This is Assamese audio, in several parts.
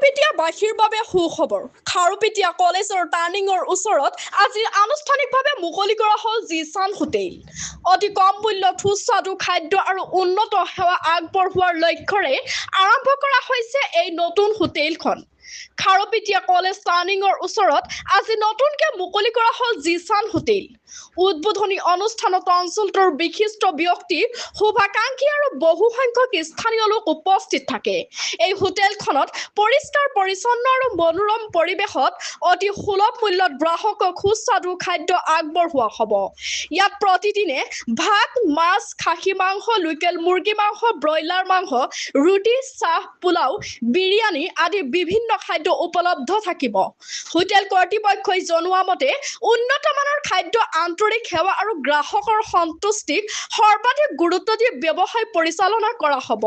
খাৰুপেটীয়াবাসীৰ বাবে সুখবৰ। খাৰুপেটীয়া কলেজৰ টাৰ্ণিঙৰ ওচৰত আজি আনুষ্ঠানিকভাৱে মুকলি কৰা হ'ল জিছান হোটেল। অতি কম মূল্যত সুস্বাদু খাদ্য আৰু উন্নত সেৱা আগবঢ়োৱাৰ লক্ষ্যৰে আৰম্ভ কৰা হৈছে এই নতুন হোটেলখন। খাৰুপেটীয়া কলেজ টাৰ্ণিঙৰ ওচৰত আজি নতুনকৈ মুকলি কৰা হ'ল জিছান হোটেল। উদ্বোধনী অনুষ্ঠানত অঞ্চলটোৰ বিশিষ্ট ব্যক্তি, শুভাকাংক্ষী আৰু বহু সংখ্যক স্থানীয় লোক উপস্থিত থাকে। এই হোটেলখনত পৰিষ্কাৰ পৰিচ্ছন্ন আৰু মনোৰম পৰিৱেশত অতি সুলভ মূল্যত গ্ৰাহকক সুস্বাদু খাদ্য আগবঢ়োৱা হ'ব। ইয়াত প্ৰতিদিনে ভাত, মাছ, খাহী মাংস, লোকেল মুৰ্গী মাংস, ব্ৰইলাৰ মাংস, ৰুটি, চাহ, পোলাও, বিৰিয়ানী আদি বিভিন্ন খাদ্য উপলব্ধ থাকিব। হোটেল কৰ্তৃপক্ষই জনোৱা মতে উন্নত মানৰ খাদ্য, আন্তৰিক সেৱা আৰু গ্ৰাহকৰ সন্তুষ্টিক সৰ্বাধিক গুৰুত্ব দি ব্যৱসায় পৰিচালনা কৰা হ'ব।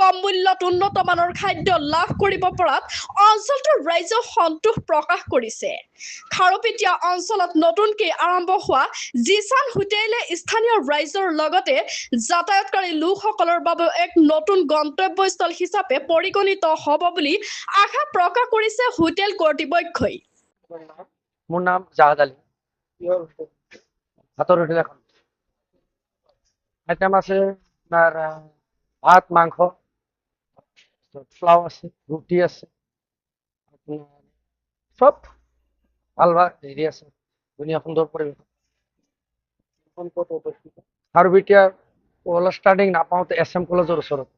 কম মূল্যত উন্নত মানৰ খাদ্য লাভ কৰিব পৰাত অঞ্চলটোৰ ৰাইজে সন্তোষ প্ৰকাশ কৰিছে। খাৰুপেটীয়া অঞ্চলত নতুনকৈ আৰম্ভ হোৱা জিছান হোটেলে স্থানীয় ৰাইজৰ লগতে যাতায়াতকাৰী লোকসকলৰ বাবে এক নতুন গন্তব্যস্থল হিচাপে পৰিগণিত হ'ব বুলি আশা প্ৰকাশ কৰিছে হোটেল কৰ্তৃপক্ষই। মোৰ নাম জাহাদ আলী। ভাতৰ হোটেল এখন। আইটেম আছে আপনাৰ ভাত, মাংস, পোলাও আছে, ৰুটি আছে, সব ভাল ভাল হেৰি আছে। ধুনীয়া সুন্দৰ পৰিৱেশ। খাৰুপেটীয়া কলেজ ষ্টাৰ্টিং নাপাওঁতে SM কলেজৰ ওচৰত।